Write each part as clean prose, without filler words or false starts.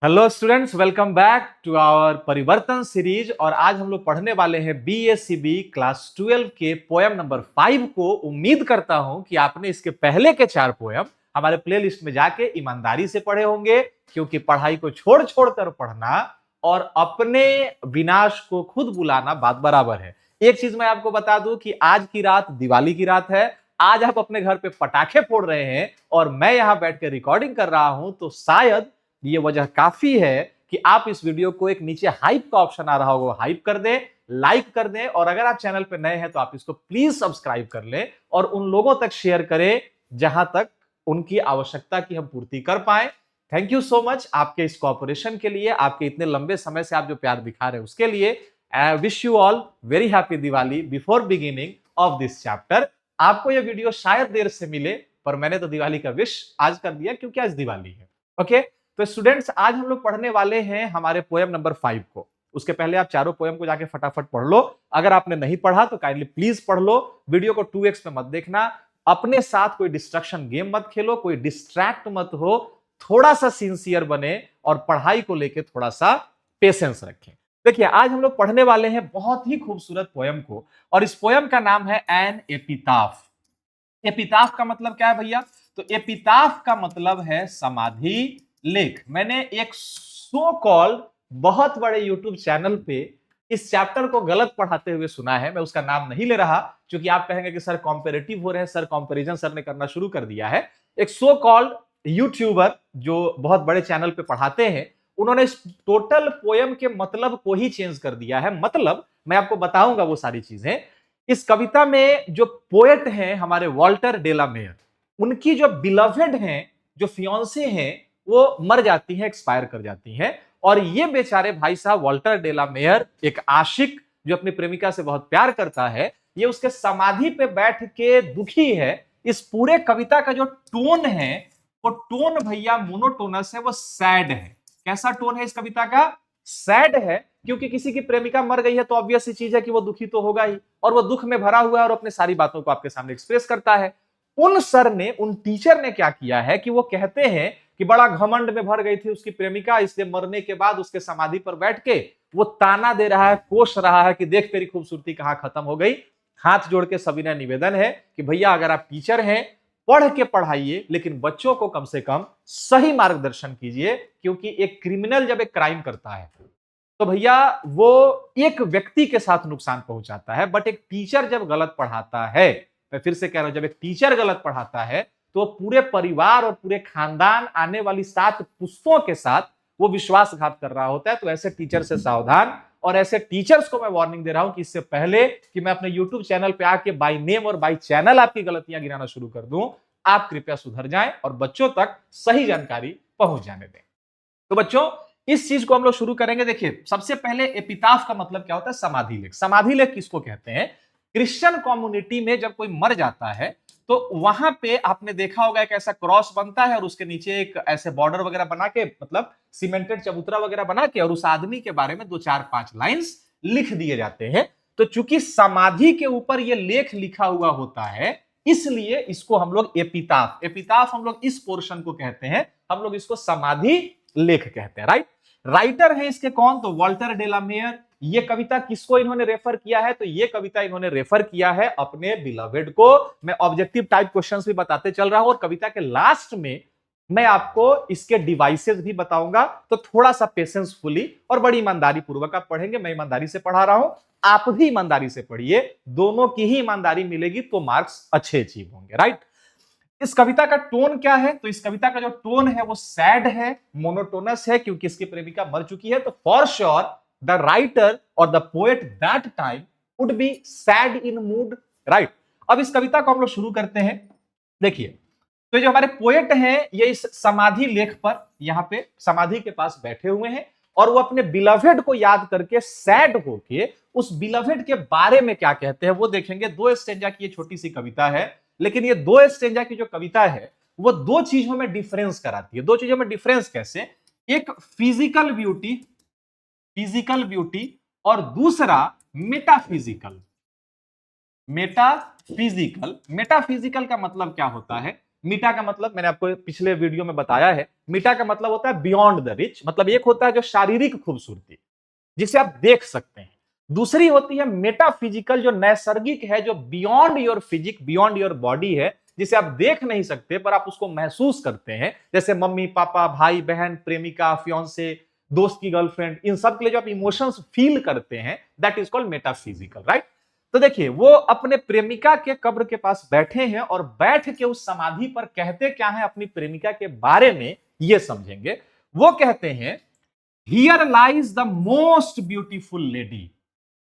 Hello students, welcome back to our Parivartan series. और आज हम लोग पढ़ने वाले हैं बीएससीबी क्लास 12 के पोयम नंबर 5 को। उम्मीद करता हूं कि आपने इसके पहले के 4 पोयम हमारे प्लेलिस्ट में जाके ईमानदारी से पढ़े होंगे, क्योंकि पढ़ाई को छोड़ छोड़ कर पढ़ना और अपने विनाश को खुद बुलाना बात बराबर है। एक चीज मैं आपको बता दूं कि आज की रात दिवाली की रात है। आज आप अपने घर पे पटाखे फोड़ रहे हैं और मैं यहां बैठ के रिकॉर्डिंग कर रहा हूं, तो शायद ये वजह काफी है कि आप इस वीडियो को एक नीचे हाइप का ऑप्शन आ रहा होगा, हाइप कर दें, लाइक कर दें, और अगर आप चैनल पे नए हैं तो आप इसको प्लीज सब्सक्राइब कर लें और उन लोगों तक शेयर करें जहां तक उनकी आवश्यकता की हम पूर्ति कर पाए। थैंक यू सो मच आपके इस कोऑपरेशन के लिए, आपके इतने लंबे समय से आप जो प्यार दिखा रहे हैं उसके लिए। I wish you all very happy Diwali before beginning of this chapter. आपको यह वीडियो शायद देर से मिले, पर मैंने तो दिवाली का विश आज कर दिया क्योंकि आज दिवाली है। ओके, तो स्टूडेंट्स आज हम लोग पढ़ने वाले हैं हमारे पोएम नंबर 5 को। उसके पहले आप चारों पोएम को जाके फटाफट पढ़ लो। अगर आपने नहीं पढ़ा तो काइंडली प्लीज पढ़ लो। वीडियो को 2x में मत देखना, अपने साथ कोई डिस्ट्रक्शन गेम मत खेलो, कोई डिस्ट्रैक्ट मत हो, थोड़ा सा सिंसियर बने और पढ़ाई को लेके थोड़ा सा पेशेंस रखें। देखिए, आज हम लोग पढ़ने वाले हैं बहुत ही खूबसूरत पोएम को, और इस पोएम का नाम है एन एपिताफ। एपिताफ का मतलब क्या है भैया? तो एपिताफ का मतलब है समाधि लेख। मैंने एक सो कॉल्ड बहुत बड़े यूट्यूब चैनल पे इस चैप्टर को गलत पढ़ाते हुए सुना है। मैं उसका नाम नहीं ले रहा क्योंकि आप कहेंगे कि सर कॉम्पेरेटिव हो रहे हैं, सर कंपैरिजन सर ने करना शुरू कर दिया है। एक सो कॉल्ड यूट्यूबर जो बहुत बड़े चैनल पे पढ़ाते हैं, उन्होंने इस टोटल पोयम के मतलब को ही चेंज कर दिया है। मतलब मैं आपको बताऊंगा वो सारी चीजें। इस कविता में जो पोएट हैं हमारे वॉल्टर डेलामेयर, उनकी जो बिलवेड हैं, जो फियांसे हैं, वो मर जाती हैं, एक्सपायर कर जाती हैं। और ये बेचारे भाई साहब वॉल्टर डेलामेयर, एक आशिक जो अपनी प्रेमिका से बहुत प्यार करता है, ये उसके समाधि पे बैठ के दुखी है। इस पूरे कविता का जो टोन है, वो टोन भैया मोनोटोनस है, वो सैड है। कैसा टोन है इस कविता का? सैड है, क्योंकि किसी की प्रेमिका मर गई है तो ऑब्वियस सी चीज है कि वो दुखी तो होगा ही, और वो दुख में भरा हुआ है और अपने सारी बातों को आपके सामने एक्सप्रेस करता है। उन सर ने, उन टीचर ने क्या किया है कि वो कहते हैं कि बड़ा घमंड में भर गई थी उसकी प्रेमिका, इसलिए मरने के बाद उसके समाधि पर बैठ के वो ताना दे रहा है, कोस रहा है कि देख तेरी खूबसूरती कहां खत्म हो गई। हाथ जोड़ के सविनय निवेदन है कि भैया अगर आप टीचर हैं, पढ़ के पढ़ाइए, लेकिन बच्चों को कम से कम सही मार्गदर्शन कीजिए। क्योंकि एक क्रिमिनल जब एक क्राइम करता है तो भैया वो एक व्यक्ति के साथ नुकसान पहुंचाता है, बट एक टीचर जब गलत पढ़ाता है, मैं फिर से कह रहा हूं, जब एक टीचर गलत पढ़ाता है तो पूरे परिवार और पूरे खानदान, आने वाली 7 पुश्तों के साथ वो विश्वासघात कर रहा होता है। तो ऐसे टीचर से सावधान। और ऐसे टीचर्स को मैं वार्निंग दे रहा हूं कि इससे पहले कि मैं अपने यूट्यूब चैनल पे आके बाय नेम और बाय चैनल आपकी गलतियां गिनाना शुरू कर दूं, आप कृपया सुधर जाएं और बच्चों तक सही जानकारी पहुंच जाने दें। तो बच्चों, इस चीज को हम लोग शुरू करेंगे। देखिए, सबसे पहले एपिताफ का मतलब क्या होता है? समाधि लेख। समाधि लेख किसको कहते हैं? क्रिश्चियन कम्युनिटी में जब कोई मर जाता है तो वहां पे आपने देखा होगा एक ऐसा क्रॉस बनता है और उसके नीचे एक ऐसे बॉर्डर वगैरह बना के, मतलब सीमेंटेड चबूतरा वगैरह बना के, और उस आदमी के बारे में 2 4 5 लाइंस लिख दिए जाते हैं। तो चूंकि समाधि के ऊपर ये लेख लिखा हुआ होता है, इसलिए इसको हम लोग एपिताफ, एपिताफ हम लोग इस पोर्शन को कहते हैं, हम लोग इसको समाधि लेख कहते हैं। राइट? राइटर है इसके कौन? तो वॉल्टर डेलामेयर। ये कविता किसको इन्होंने रेफर किया है? तो ये कविता इन्होंने रेफर किया है अपने बिलवेड को। मैं ऑब्जेक्टिव टाइप क्वेश्चंस भी बताते चल रहा हूं, और कविता के लास्ट में मैं आपको इसके डिवाइसेस भी बताऊंगा। तो थोड़ा सा पेशेंसफुली और बड़ी ईमानदारी पूर्वक आप पढ़ेंगे। मैं ईमानदारी से पढ़ा रहा हूं, आप भी ईमानदारी से पढ़िए। दोनों की ही ईमानदारी मिलेगी तो मार्क्स अच्छे अचीव होंगे। राइट? इस कविता का टोन क्या है? तो इस कविता का जो टोन है वो सैड है, मोनोटोनस है, क्योंकि इसकी प्रेमिका मर चुकी है। तो फॉर श्योर द राइटर और the poet that time would be sad in mood. Right? अब इस कविता को हम लोग शुरू करते हैं। देखिए, तो जो हमारे पोएट हैं, ये इस समाधि लेख पर यहां पे समाधि के पास बैठे हुए हैं, और वो अपने बिलवेड को याद करके सैड होके उस बिलवेड के बारे में क्या कहते हैं वो देखेंगे। 2 स्टेंजा की ये छोटी सी कविता है, लेकिन ये 2 स्टेंजा की जो कविता है वो 2 चीजों में डिफरेंस कराती है। 2 चीजों में डिफरेंस कैसे? एक फिजिकल ब्यूटी, फिजिकल ब्यूटी, और दूसरा मेटाफिजिकल। मेटाफिजिकल, मेटाफिजिकल का मतलब क्या होता है? मीटा का मतलब मैंने आपको पिछले वीडियो में बताया है, मीटा का मतलब होता है बियॉन्ड द रिच, मतलब एक होता है जो शारीरिक खूबसूरती जिसे आप देख सकते हैं, दूसरी होती है मेटाफिजिकल जो नैसर्गिक है, जो beyond your physique, beyond your body है, जिसे आप देख नहीं सकते पर आप उसको महसूस करते हैं, जैसे मम्मी पापा, भाई बहन, प्रेमिका, फियांसे, दोस्त की गर्लफ्रेंड, इन सब के लिए जो आप इमोशंस फील करते हैं, that is called metaphysical, right. तो देखिए वो अपने प्रेमिका के कब्र के पास बैठे हैं और बैठ के उस समाधि पर कहते क्या है अपनी प्रेमिका के बारे में, ये समझेंगे। वो कहते हैं here lies the most beautiful lady,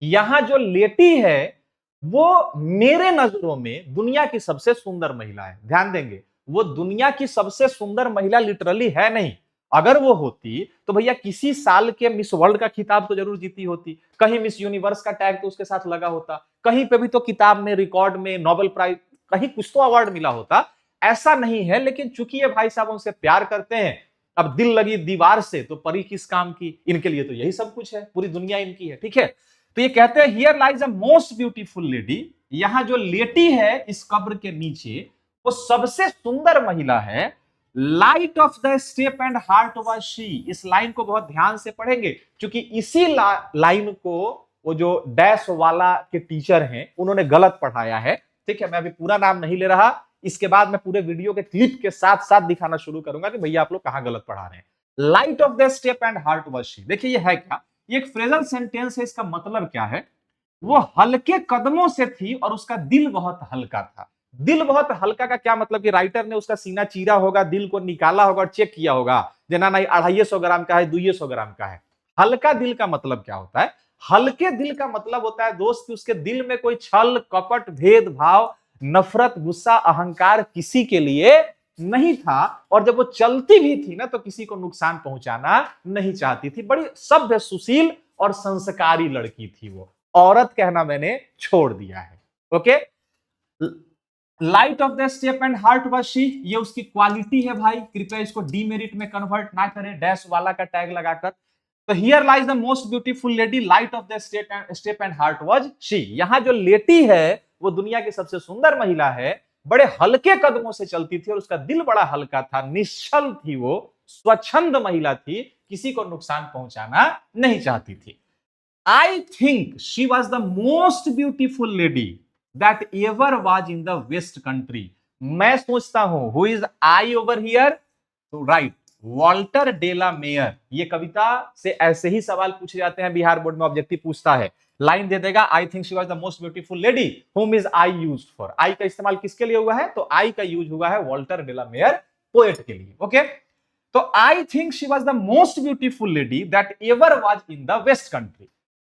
यहां जो लेटी है वो मेरे नजरों में दुनिया की सबसे सुंदर महिला है। ध्यान देंगे, वो दुनिया की सबसे सुंदर महिला लिटरली है नहीं, अगर वो होती तो भैया किसी साल के मिस वर्ल्ड का खिताब तो जरूर जीती होती, कहीं मिस यूनिवर्स का टैग तो उसके साथ लगा होता, कहीं पे भी तो किताब में, रिकॉर्ड में, नोबेल प्राइज, कहीं कुछ तो अवार्ड मिला होता। ऐसा नहीं है, लेकिन चूंकि ये भाई साहब उनसे प्यार करते हैं, अब दिल लगी दीवार से तो परी किस काम की, इनके लिए तो यही सब कुछ है, पूरी दुनिया इनकी है, ठीक है। तो ये कहते हैं here lies a most beautiful lady, यहां जो लेटी है इस कब्र के नीचे वो सबसे सुंदर महिला है। Light of the step and heart was she, इस लाइन को बहुत ध्यान से पढ़ेंगे क्योंकि इसी लाइन को वो जो डैश वाला के टीचर हैं उन्होंने गलत पढ़ाया है, ठीक है। मैं अभी पूरा नाम नहीं ले रहा, इसके बाद मैं पूरे वीडियो के क्लिप के साथ साथ दिखाना शुरू करूंगा कि भैया आप लोग कहां गलत पढ़ा रहे हैं। Light of the step and heart was she, देखिए ये है क्या, ये एक फ्रेजल सेंटेंस है, इसका मतलब क्या है, वो हल्के कदमों से थी और उसका दिल बहुत हल्का था। दिल बहुत हल्का का क्या मतलब कि राइटर ने उसका सीना चीरा होगा, दिल को निकाला होगा और चेक किया होगा, जना नहीं 250 ग्राम का है, 200 ग्राम का है। हल्का दिल का मतलब क्या होता है, हल्के दिल का मतलब होता है दोस्त कि उसके दिल में कोई छल कपट भेदभाव नफरत गुस्सा अहंकार किसी के लिए नहीं था, और जब वो चलती भी थी ना तो किसी को नुकसान पहुंचाना नहीं चाहती थी। बड़ी सभ्य सुशील और संस्कारी लड़की थी वो, औरत कहना मैंने छोड़ दिया है, okay. Light of the step and heart was she, ये उसकी क्वालिटी है भाई, कृपया इसको डीमेरिट में कन्वर्ट ना करें डैश वाला का टैग लगाकर। तो here lies the most beautiful lady, light of the step and heart was she, यहां जो लेटी है वो दुनिया की सबसे सुंदर महिला है, बड़े हल्के कदमों से चलती थी और उसका दिल बड़ा हल्का था, निश्चल थी वो, स्वच्छंद महिला थी, किसी को नुकसान पहुंचाना नहीं चाहती थी। I think she was the most beautiful lady that ever was in the West country. मैं सोचता हूं who is I over here? तो राइट, वॉल्टर डेला मेयर। ये कविता से ऐसे ही सवाल पूछे जाते हैं, बिहार बोर्ड में ऑब्जेक्टिव पूछता है, लाइन दे देगा आई think she was the most beautiful lady, whom is I used for? आई का इस्तेमाल किसके लिए हुआ है, तो आई का यूज हुआ है वॉल्टर डेला मेयर पोएट के लिए, ओके। तो I think she was the most beautiful lady that ever was in the West Country,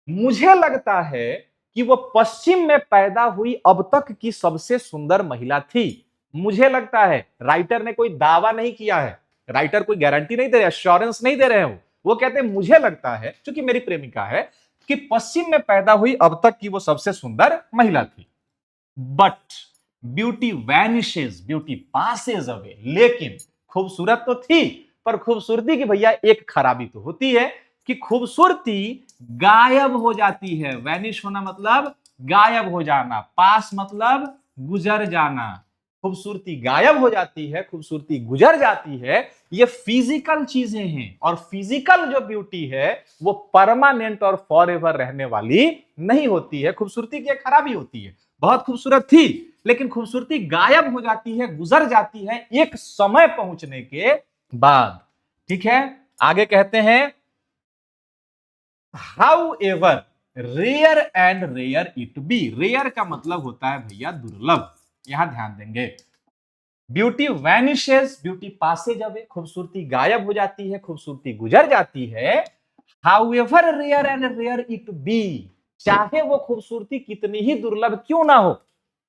मुझे लगता है कि वो पश्चिम में पैदा हुई अब तक की सबसे सुंदर महिला थी। मुझे लगता है, राइटर ने कोई दावा नहीं किया है, राइटर कोई गारंटी नहीं दे रहे, एश्योरेंस नहीं दे रहे हो, वो कहते हैं मुझे लगता है क्योंकि मेरी प्रेमिका है कि पश्चिम में पैदा हुई अब तक की वो सबसे सुंदर महिला थी। But beauty vanishes, beauty passes away, लेकिन खूबसूरत तो थी पर खूबसूरती की भैया एक खराबी तो होती है कि खूबसूरती गायब हो जाती है। वैनिश होना मतलब गायब हो जाना, पास मतलब गुजर जाना। खूबसूरती गायब हो जाती है, खूबसूरती गुजर जाती है, ये फिजिकल चीजें हैं, और फिजिकल जो ब्यूटी है वो परमानेंट और फॉरएवर रहने वाली नहीं होती है। खूबसूरती की एक खराबी होती है, बहुत खूबसूरत थी लेकिन खूबसूरती गायब हो जाती है, गुजर जाती है एक समय पहुंचने के बाद, ठीक है। आगे कहते हैं however rare and rare it be, rare का मतलब होता है भैया दुर्लभ, यहां ध्यान देंगे। Beauty vanishes, beauty passes away, खूबसूरती गायब हो जाती है, खूबसूरती गुजर जाती है। However rare and rare it be, चाहे वो खूबसूरती कितनी ही दुर्लभ क्यों ना हो,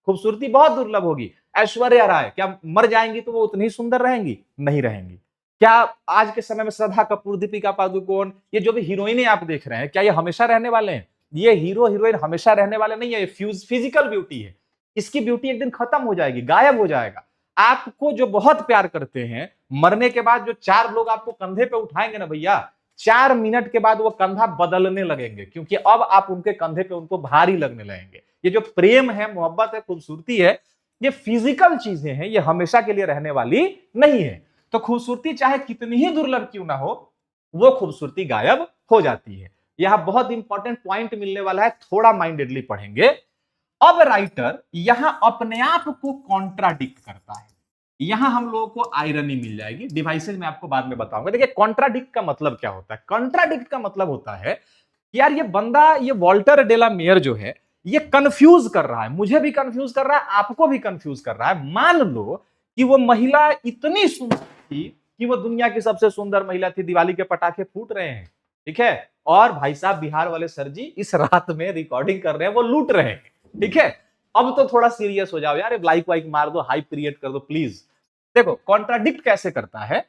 खूबसूरती बहुत दुर्लभ होगी। ऐश्वर्या राय क्या मर जाएंगी तो वो उतनी ही सुंदर रहेंगी? नहीं रहेंगी। क्या आज के समय में श्रद्धा कपूर, दीपिका पादुकोण, ये जो भी हीरोइनें आप देख रहे हैं, क्या ये हमेशा रहने वाले हैं? ये हीरो हीरोइन हमेशा रहने वाले नहीं है, ये फिजिकल ब्यूटी है, इसकी ब्यूटी एक दिन खत्म हो जाएगी, गायब हो जाएगा। आपको जो बहुत प्यार करते हैं, मरने के बाद जो 4 लोग आपको कंधे पे उठाएंगे ना भैया, 4 मिनट के बाद वो कंधा बदलने लगेंगे, क्योंकि अब आप उनके कंधे पे उनको भारी लगने लगेंगे। ये जो प्रेम है, मोहब्बत है, खूबसूरती है, ये फिजिकल चीजें हैं, ये हमेशा के लिए रहने वाली नहीं है। तो खूबसूरती चाहे कितनी ही दुर्लभ क्यों ना हो, वो खूबसूरती गायब हो जाती है। यहां बहुत इंपॉर्टेंट पॉइंट मिलने वाला है, थोड़ा माइंडेडली पढ़ेंगे। अब राइटर यहां अपने आप को कॉन्ट्राडिक्ट करता है। यहां हम लोगों को आयरनी मिल जाएगी, डिवाइसेज में आपको बाद में बताऊंगा। देखिए कॉन्ट्राडिक्ट का मतलब क्या होता है। कॉन्ट्राडिक्ट का मतलब होता है यार ये बंदा, ये वॉल्टर डेला मेयर जो है, ये कंफ्यूज कर रहा है, मुझे भी कंफ्यूज कर रहा है, आपको भी कंफ्यूज कर रहा है। मान लो कि वो महिला इतनी सुंदर थी कि वो दुनिया की सबसे सुंदर महिला थी, दिवाली के पटाखे फूट रहे हैं, ठीक है, और भाई साहब बिहार वाले सर जी इस रात में रिकॉर्डिंग कर रहे हैं, वो लूट रहे हैं, ठीक है। अब तो थोड़ा सीरियस हो जाओ यार, लाइक वाइक मार दो, हाइप क्रिएट कर दो प्लीज। देखो कॉन्ट्राडिक्ट कैसे करता है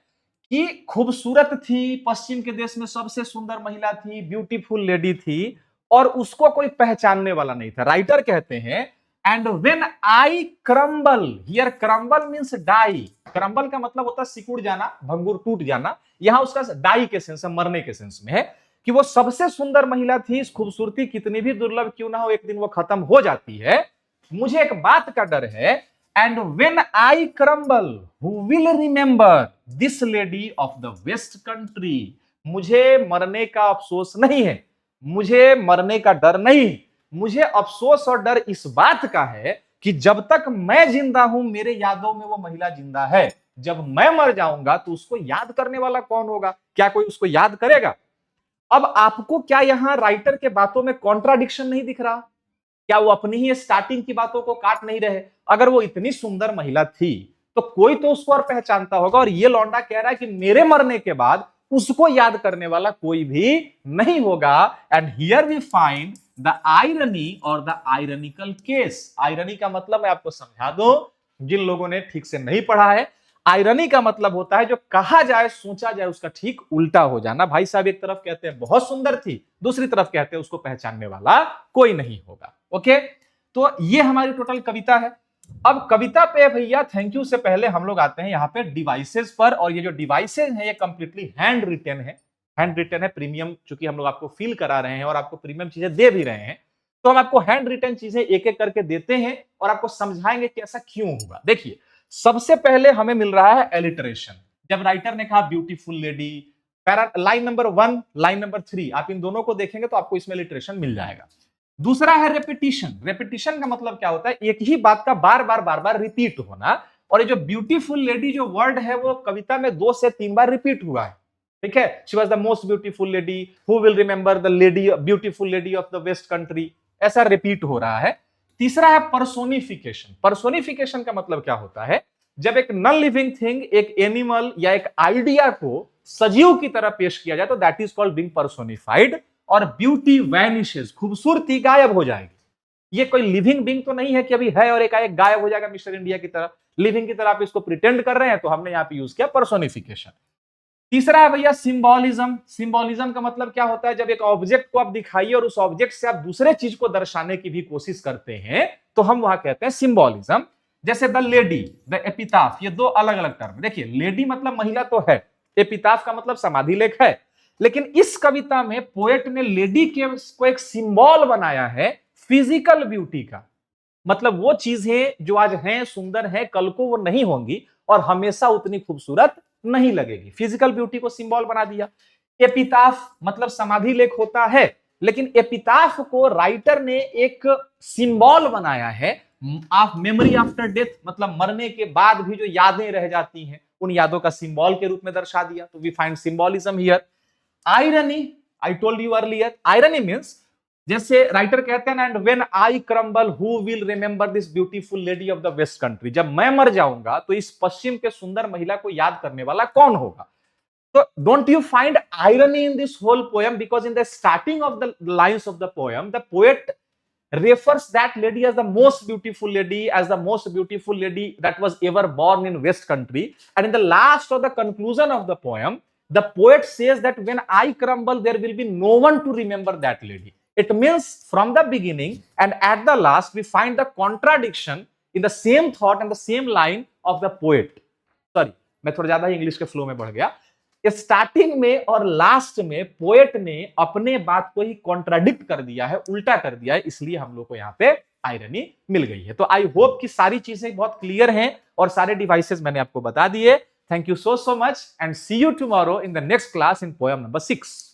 कि खूबसूरत थी, पश्चिम के देश में सबसे सुंदर महिला थी, ब्यूटीफुल लेडी थी, और उसको कोई पहचानने वाला नहीं था। राइटर कहते हैं and when I crumble, here crumble means die. Crumble का मतलब होता है सिकुड़ जाना, भंगुर टूट जाना। यहां उसका डाई के सेंस है, मरने के सेंस में है, कि वो सबसे सुंदर महिला थी, इस खूबसूरती कितनी भी दुर्लभ क्यों ना हो एक दिन वो खत्म हो जाती है। मुझे एक बात का डर है, and when I crumble who will remember this lady of the West Country. मुझे मरने का अफसोस नहीं है, मुझे मरने का डर नहीं, मुझे अफसोस और डर इस बात का है कि जब तक मैं जिंदा हूं मेरे यादों में वो महिला जिंदा है। जब मैं मर जाऊंगा तो उसको याद करने वाला कौन होगा? क्या कोई उसको याद करेगा? अब आपको क्या यहां राइटर के बातों में कॉन्ट्राडिक्शन नहीं दिख रहा? क्या वो अपनी ही स्टार्टिंग की बातों को काट नहीं रहे? अगर वो इतनी सुंदर महिला थी तो कोई तो उसको और पहचानता होगा, और ये लौंडा कह रहा है कि मेरे मरने के बाद उसको याद करने वाला कोई भी नहीं होगा। And here we find the irony और द आयरनिकल केस। आयरनी का मतलब मैं आपको समझा दूं, जिन लोगों ने ठीक से नहीं पढ़ा है, आयरनी का मतलब होता है जो कहा जाए सोचा जाए उसका ठीक उल्टा हो जाना। भाई साहब एक तरफ कहते हैं बहुत सुंदर थी, दूसरी तरफ कहते हैं उसको पहचानने वाला कोई नहीं होगा। ओके, तो ये हमारी टोटल कविता है। अब कविता पे भैया थैंक यू से पहले हम लोग आते हैं यहाँ पे डिवाइसेस पर। और ये जो डिवाइसेस हैं ये कंप्लीटली हैंड रिटन है, हैंड रिटन है। प्रीमियम चूंकि हम लोग आपको फील करा रहे हैं और आपको प्रीमियम चीजें दे भी रहे हैं, तो हम आपको हैंड रिटन चीजें एक एक करके देते हैं और आपको समझाएंगे कि ऐसा क्यों हुआ। देखिए सबसे पहले हमें मिल रहा है एलिटरेशन। जब राइटर ने कहा beautiful lady, para line number 1, line number 3, आप इन दोनों को देखेंगे तो आपको इसमें एलिटरेशन मिल जाएगा। दूसरा है रेपिटिशन। रेपिटिशन का मतलब क्या होता है? एक ही बात का बार बार रिपीट होना। और ये जो ब्यूटीफुल लेडी जो वर्ड है वो कविता में 2 से 3 बार रिपीट हुआ है, ठीक है। She was the most beautiful lady, who will remember the lady, beautiful lady of the West Country, ऐसा रिपीट हो रहा है। तीसरा है पर्सोनिफिकेशन। पर्सोनिफिकेशन का मतलब क्या होता है? जब एक नॉन लिविंग थिंग, एक एनिमल या एक आइडिया को सजीव की तरह पेश किया जाए तो that is called being personified. और ब्यूटी वैनिशेस, खूबसूरती गायब हो जाएगी। ये कोई लिविंग बीइंग तो नहीं है कि अभी है और एकाएक गायब हो जाएगा मिस्टर इंडिया की तरह, लिविंग की तरह आप इसको प्रिटेंड कर रहे हैं, तो हमने यहां पे यूज किया पर्सोनिफिकेशन। तीसरा है भैया सिंबोलिज्म। सिंबोलिज्म का मतलब क्या होता है? जब एक ऑब्जेक्ट को आप दिखाइए और उस ऑब्जेक्ट से आप दूसरे चीज को दर्शाने की भी कोशिश करते हैं तो हम वहां कहते हैं सिंबोलिज्म। जैसे द लेडी, द एपिताफ, ये दो अलग अलग टर्म। देखिए लेडी मतलब महिला तो है, एपिताफ का मतलब समाधि लेख है, लेकिन इस कविता में पोएट ने लेडी के को एक सिंबल बनाया है फिजिकल ब्यूटी का। मतलब वो चीजें जो आज हैं, सुंदर हैं, कल को वो नहीं होंगी और हमेशा उतनी खूबसूरत नहीं लगेगी। फिजिकल ब्यूटी को सिंबल बना दिया। एपिताफ मतलब समाधि लेख होता है, लेकिन एपिताफ को राइटर ने एक सिंबल बनाया है ऑफ मेमोरी आफ्टर डेथ, मतलब मरने के बाद भी जो यादें रह जाती हैं उन यादों का सिंबल के रूप में दर्शा दिया। तो we find symbolism here. Irony, I told you earlier, irony means जैसे राइटर कहते हैं and when I crumble who will remember this beautiful lady of the West Country. जब मैं मर जाऊंगा तो इस पश्चिम के सुंदर महिला को याद करने वाला कौन होगा? तो don't you find irony in this whole poem? Because in the starting of the lines of the poem, the poet refers that lady as the most beautiful lady, as the most beautiful lady that was ever born in West Country. And in the last or the conclusion of the poem, the poet says that when I crumble, there will be no one to remember that lady. It means from the beginning and at the last, we find the contradiction in the same thought and the same line of the poet. Sorry, मैं थोड़ा ज्यादा English के flow में बढ़ गया। Starting में और last में पोएट ने अपने बात को ही कॉन्ट्राडिक्ट कर दिया है, उल्टा कर दिया है, इसलिए हम लोग को यहाँ पे आयरनी मिल गई है। तो आई होप कि सारी चीजें बहुत क्लियर हैं और सारे डिवाइसेस मैंने आपको बता दिए। Thank you so much and see you tomorrow in the next class in poem number 6।